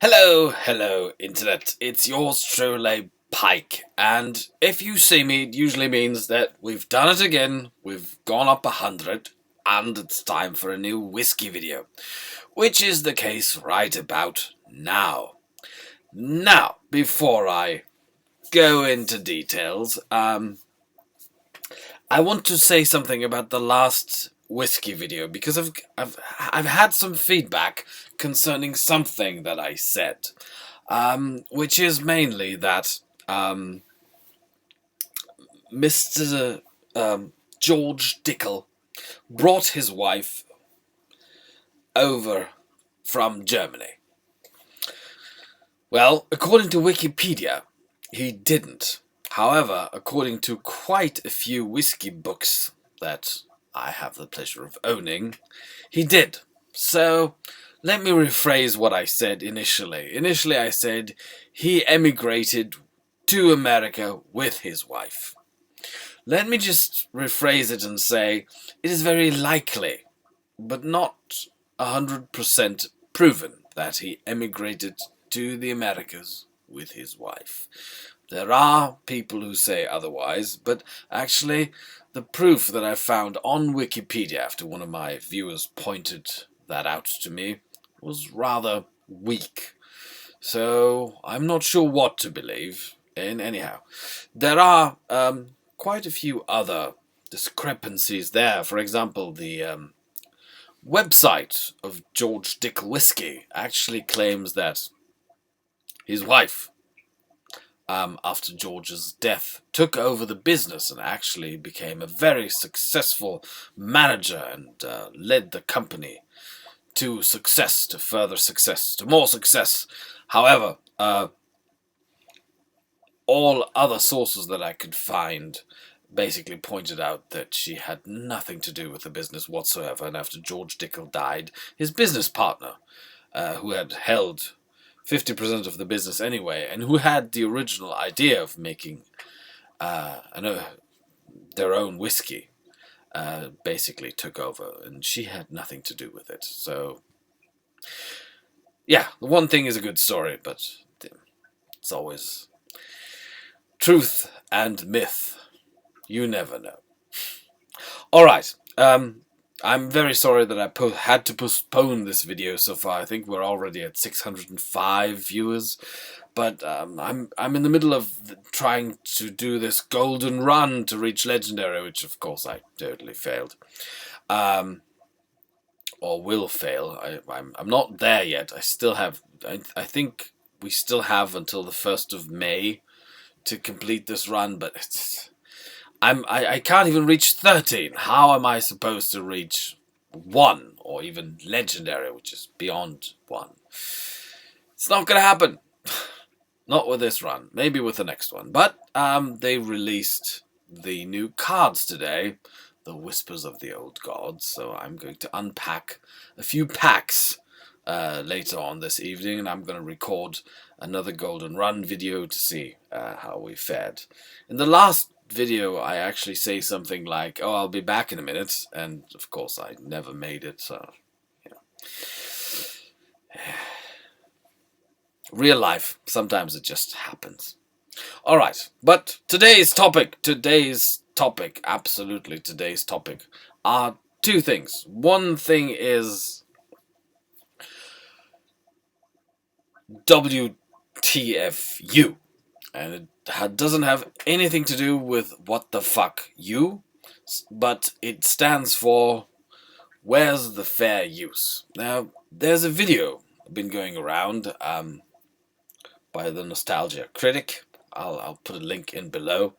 Hello, Internet. It's yours truly, Pike. And if you see me, it usually means that we've done it again, we've gone up 100, and it's time for a new whiskey video. Which is the case right about now. Now, before I go into details, I want to say something about the last whiskey video because I've had some feedback concerning something that I said, which is mainly that Mr. George Dickel brought his wife over from Germany. Well, according to Wikipedia, he didn't. However, according to quite a few whiskey books that I have the pleasure of owning, he did. So, let me rephrase what I said initially. Initially, I said he emigrated to America with his wife. Let me just rephrase it and say it is very likely, but not 100% proven, that he emigrated to the Americas with his wife. There are people who say otherwise, but actually the proof that I found on Wikipedia after one of my viewers pointed that out to me was rather weak. So I'm not sure what to believe. And anyhow, there are quite a few other discrepancies there. For example, the website of George Dickel Whiskey actually claims that his wife, after George's death, took over the business and actually became a very successful manager and led the company to success, to further success, to more success. However, all other sources that I could find basically pointed out that she had nothing to do with the business whatsoever, and after George Dickel died, his business partner, who had held 50% of the business anyway, and who had the original idea of making their own whiskey, basically took over, and she had nothing to do with it. So, yeah, the one thing is a good story, but it's always truth and myth. You never know. All right. I'm very sorry that I had to postpone this video so far. I think we're already at 605 viewers, but I'm in the middle of trying to do this golden run to reach legendary, which of course I totally failed, or will fail. I'm not there yet. I still have. I think we still have until the 1st of May to complete this run, but I can't even reach 13. How am I supposed to reach 1 or even legendary, which is beyond 1? It's not gonna happen. Not with this run. Maybe with the next one. But they released the new cards today, the Whispers of the Old Gods. So I'm going to unpack a few packs later on this evening, and I'm going to record another Golden Run video to see how we fared. In the last video, I actually say something like, "Oh, I'll be back in a minute," and of course I never made it, so real life, sometimes it just happens. Alright, but today's topic, absolutely today's topic, are two things. One thing is WTFU, and it doesn't have anything to do with what the fuck you, but it stands for where's the fair use. Now, there's a video been going around by the Nostalgia Critic. I'll put a link in below.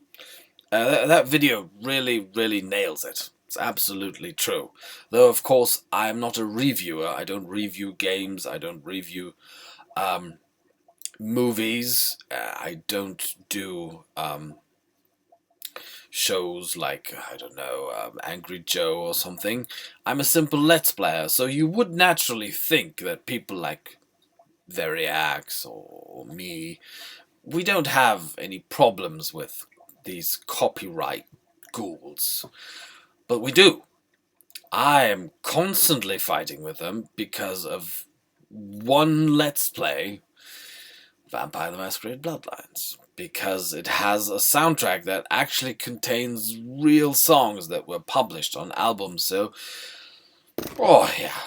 That video really nails it. It's absolutely true. Though, of course, I'm not a reviewer. I don't review games. I don't review movies. I don't do shows like, I don't know, Angry Joe or something. I'm a simple Let's Player, so you would naturally think that people like Variax or me, we don't have any problems with these copyright ghouls. But we do. I am constantly fighting with them because of one Let's Play Vampire the Masquerade Bloodlines, because it has a soundtrack that actually contains real songs that were published on albums. So, oh yeah,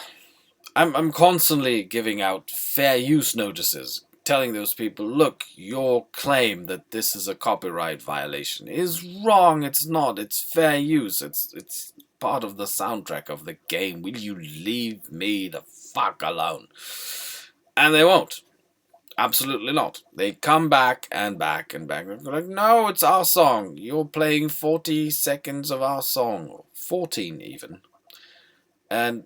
I'm constantly giving out fair use notices, telling those people, look, your claim that this is a copyright violation is wrong. It's not. It's fair use. It's part of the soundtrack of the game. Will you leave me the fuck alone? And they won't. Absolutely not. They come back and back and back. They're like, no, it's our song. You're playing 40 seconds of our song. 14 even. And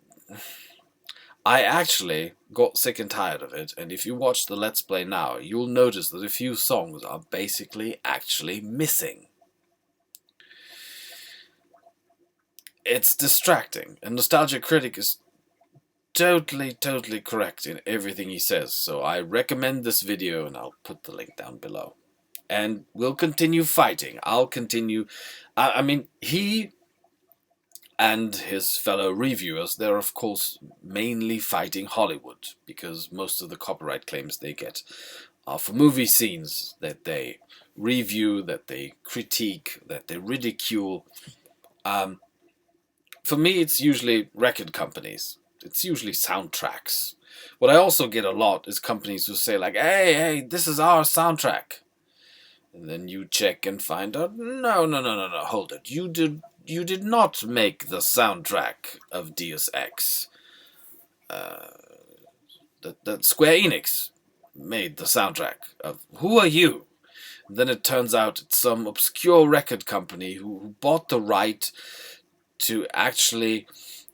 I actually got sick and tired of it, and if you watch the Let's Play now, you'll notice that a few songs are basically actually missing. It's distracting, and Nostalgia Critic is totally correct in everything he says, so I recommend this video, and I'll put the link down below. And we'll continue fighting. I'll continue... I mean, he and his fellow reviewers, they're of course mainly fighting Hollywood, because most of the copyright claims they get are for movie scenes that they review, that they critique, that they ridicule. For me, it's usually record companies. It's usually soundtracks. What I also get a lot is companies who say like, hey, this is our soundtrack. And then you check and find out, no, hold it. You did not make the soundtrack of Deus Ex. That Square Enix made the soundtrack of. Who are you? And then it turns out it's some obscure record company who bought the right to actually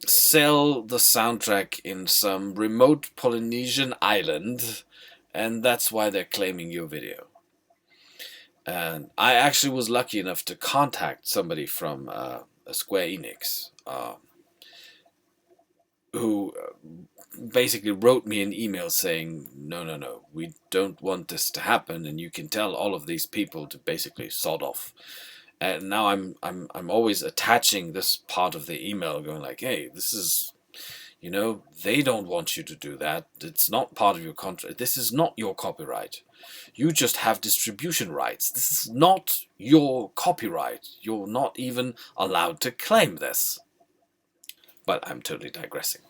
sell the soundtrack in some remote Polynesian island, and that's why they're claiming your video. And I actually was lucky enough to contact somebody from Square Enix who basically wrote me an email saying, no, we don't want this to happen, and you can tell all of these people to basically sod off. And now I'm always attaching this part of the email, going like, hey, this is, they don't want you to do that. It's not part of your contract. This is not your copyright. You just have distribution rights. This is not your copyright. You're not even allowed to claim this. But I'm totally digressing.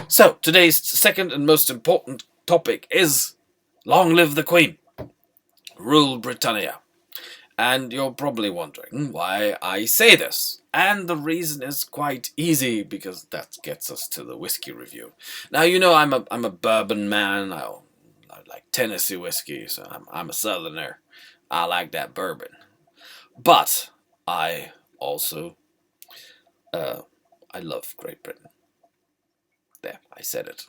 So, today's second and most important topic is Long Live the Queen. Rule Britannia. And you're probably wondering why I say this. And the reason is quite easy, because that gets us to the whiskey review. Now, I'm a bourbon man. I like Tennessee whiskey, so I'm a southerner. I like that bourbon. But I also I love Great Britain. There, I said it.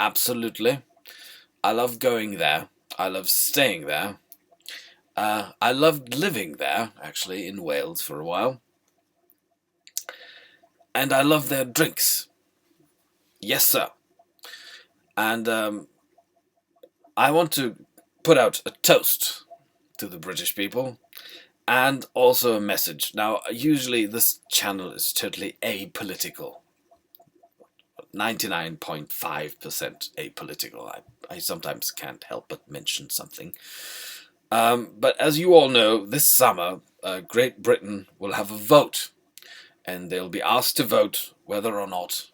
Absolutely. I love going there. I love staying there. I loved living there, actually, in Wales for a while. And I love their drinks. Yes, sir. And I want to put out a toast to the British people, and also a message. Now, usually this channel is totally apolitical. 99.5% apolitical. I sometimes can't help but mention something. But as you all know, this summer, Great Britain will have a vote, and they'll be asked to vote whether or not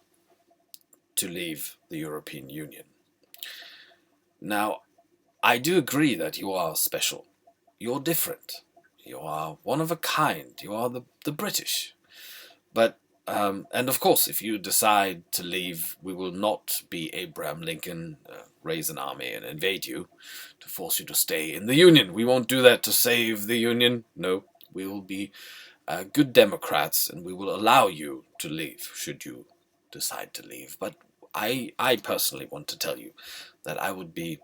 to leave the European Union. Now, I do agree that you are special. You're different. You are one of a kind. You are the British. But, and of course, if you decide to leave, we will not be Abraham Lincoln, raise an army and invade you to force you to stay in the Union. We won't do that to save the Union. No, we will be good Democrats, and we will allow you to leave, should you decide to leave. But I personally want to tell you that I would be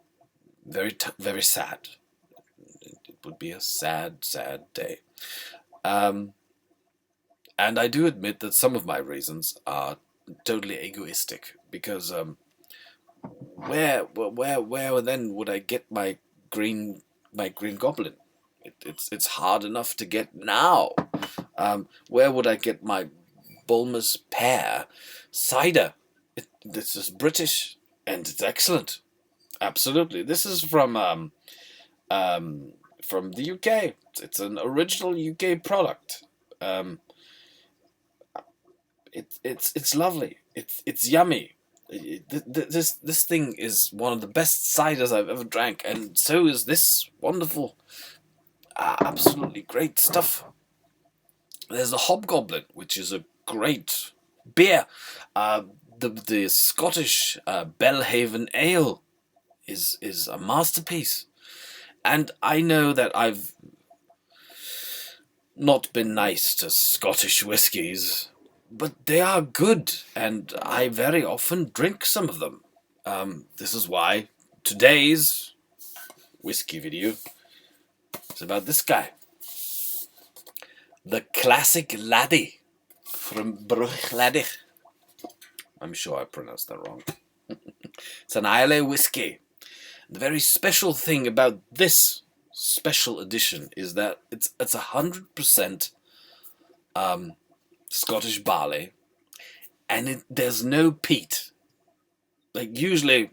very sad. It would be a sad day. And I do admit that some of my reasons are totally egoistic, because where then would I get my green goblin? It's hard enough to get now. Where would I get my Bulmer's pear cider? This is British, and it's excellent. Absolutely. This is from from the UK. It's an original UK product. Um, it's lovely. It's yummy. This thing is one of the best ciders I've ever drank, and so is this wonderful, absolutely great stuff. There's the Hobgoblin, which is a great beer. The Scottish Belhaven Ale is a masterpiece, and I know that I've not been nice to Scottish whiskies, but they are good, and I very often drink some of them. This is why today's whiskey video is about this guy, the Classic Laddie from Bruichladdich. I'm sure I pronounced that wrong. It's an Islay whiskey. The very special thing about this special edition is that it's 100% Scottish barley, and there's no peat. Like, usually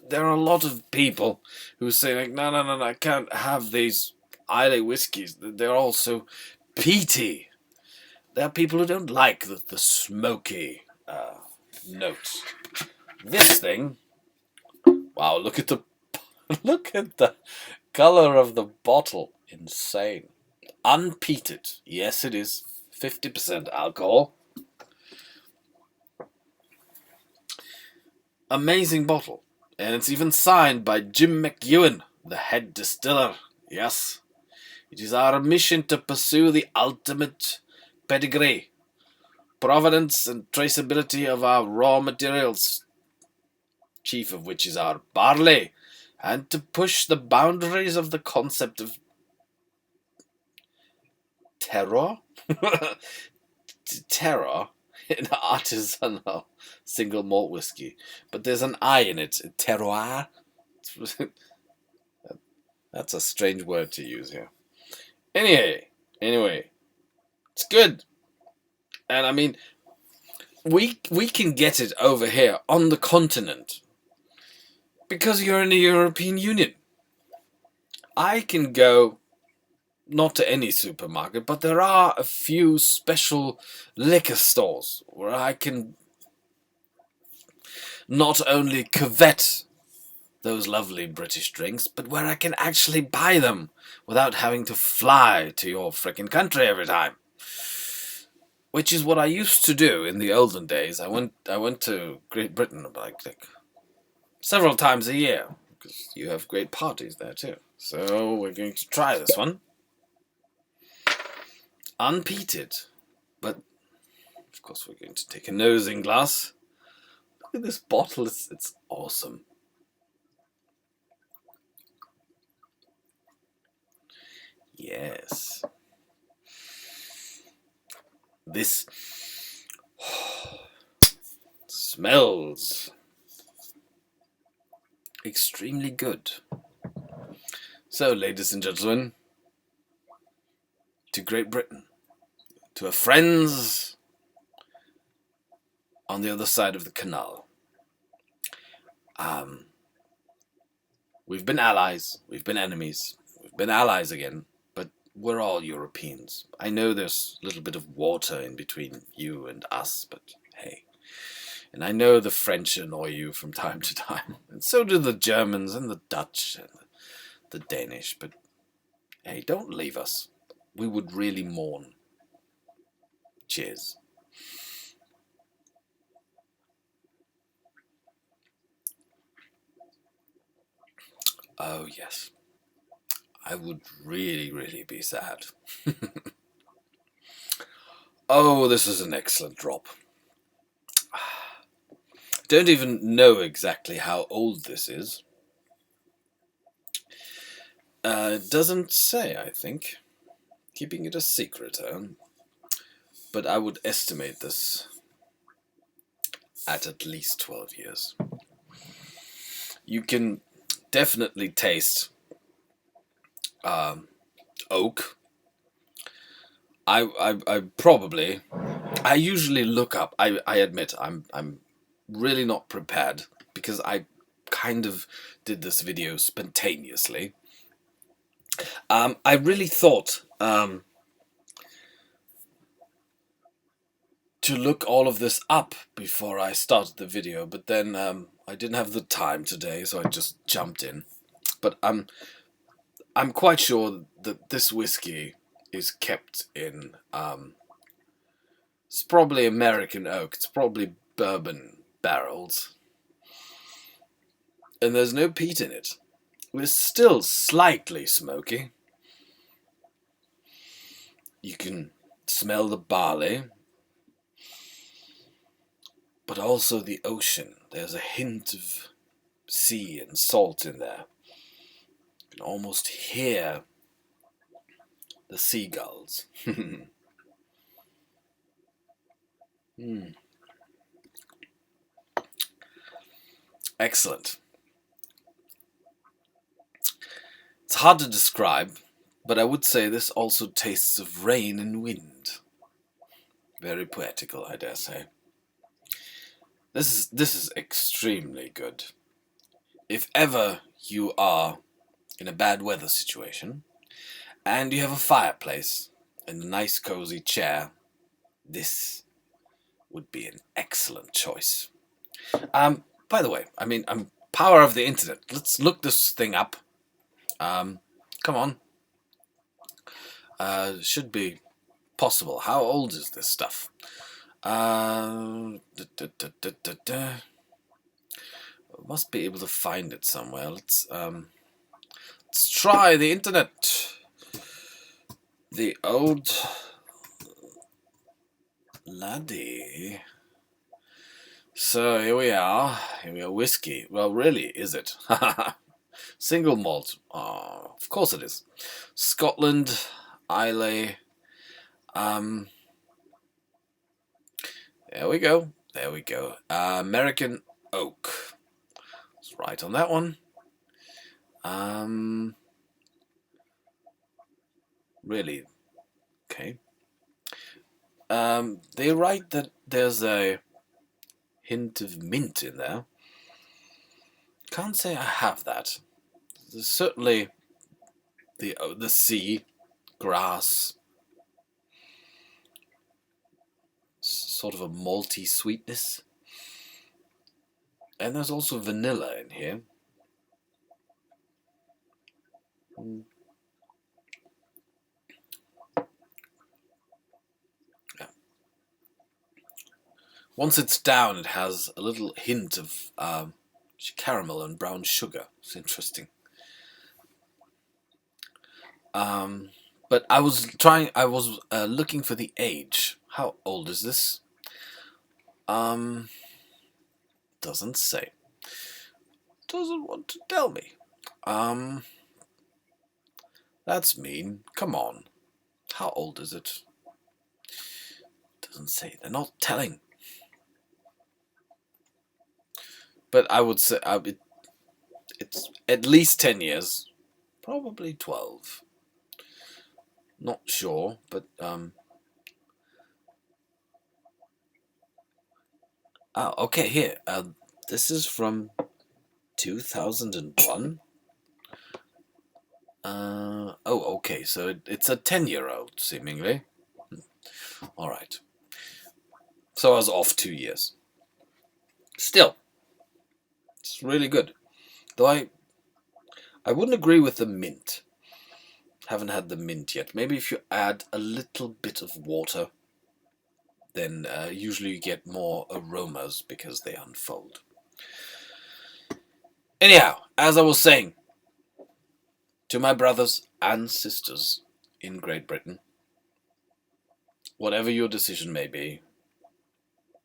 there are a lot of people who say, like, no, I can't have these Islay whiskies. They're all so peaty. There are people who don't like the smoky notes. This thing, wow! Look at the color of the bottle. Insane. Unpeated. Yes, it is. 50% alcohol. Amazing bottle. And it's even signed by Jim McEwen, the head distiller. Yes. It is our mission to pursue the ultimate pedigree, provenance and traceability of our raw materials, chief of which is our barley, and to push the boundaries of the concept of terroir? Terroir in artisanal single malt whiskey. But there's an I in it. Terroir? That's a strange word to use here. Anyway, it's good. And I mean, we can get it over here on the continent because you're in the European Union. I can go, not to any supermarket, but there are a few special liquor stores where I can not only covet those lovely British drinks, but where I can actually buy them without having to fly to your frickin' country every time. Which is what I used to do in the olden days. I went to Great Britain like several times a year, because you have great parties there too. So we're going to try this one. Unpeated, but of course we're going to take a nosing glass. Look at this bottle, it's awesome. Yes. This smells extremely good. So, ladies and gentlemen, to Great Britain, to our friends on the other side of the canal. We've been allies, we've been enemies, we've been allies again, but we're all Europeans. I know there's a little bit of water in between you and us, but hey. And I know the French annoy you from time to time, and so do the Germans and the Dutch and the Danish, but hey, don't leave us. We would really mourn. Cheers. Oh, yes. I would really, really be sad. Oh, this is an excellent drop. Don't even know exactly how old this is. It doesn't say, I think. Keeping it a secret, but I would estimate this at least 12 years. You can definitely taste oak. I usually look up. I admit I'm really not prepared because I kind of did this video spontaneously. I really thought to look all of this up before I started the video, but then I didn't have the time today, so I just jumped in. But I'm quite sure that this whiskey is kept in it's probably American oak. It's probably bourbon barrels, and there's no peat in it. It's still slightly smoky. You can smell the barley, but also the ocean. There's a hint of sea and salt in there. You can almost hear the seagulls. Mm. Excellent. It's hard to describe, but I would say this also tastes of rain and wind. Very poetical, I dare say. This is extremely good. If ever you are in a bad weather situation and you have a fireplace and a nice cozy chair, this would be an excellent choice. By the way, power of the internet. Let's look this thing up. Come on. Should be possible. How old is this stuff? Must be able to find it somewhere. Let's try the internet. The old laddie. So here we are. Here we are. Whiskey. Well, really, is it? Single malt. Oh, of course it is. Scotland, Islay. There we go. There we go. American oak. It's right on that one. Really. Okay. They write that there's a hint of mint in there. Can't say I have that. There's certainly the sea, grass, sort of a malty sweetness. And there's also vanilla in here. Yeah. Once it's down, it has a little hint of caramel and brown sugar. It's interesting. But I was looking for the age. How old is this? Doesn't say. Doesn't want to tell me. That's mean. Come on. How old is it? Doesn't say. They're not telling. But I would say it's at least 10 years. Probably 12. Not sure, but okay, here. This is from 2001. Okay, so it's a 10-year-old, seemingly. Alright. So I was off 2 years. Still, it's really good. Though I wouldn't agree with the mint. Haven't had the mint yet. Maybe if you add a little bit of water, then usually you get more aromas because they unfold. Anyhow, as I was saying, to my brothers and sisters in Great Britain, whatever your decision may be,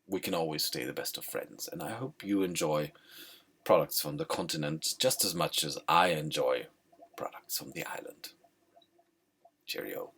we can always stay the best of friends. And I hope you enjoy products from the continent just as much as I enjoy products from the island. Cheerio.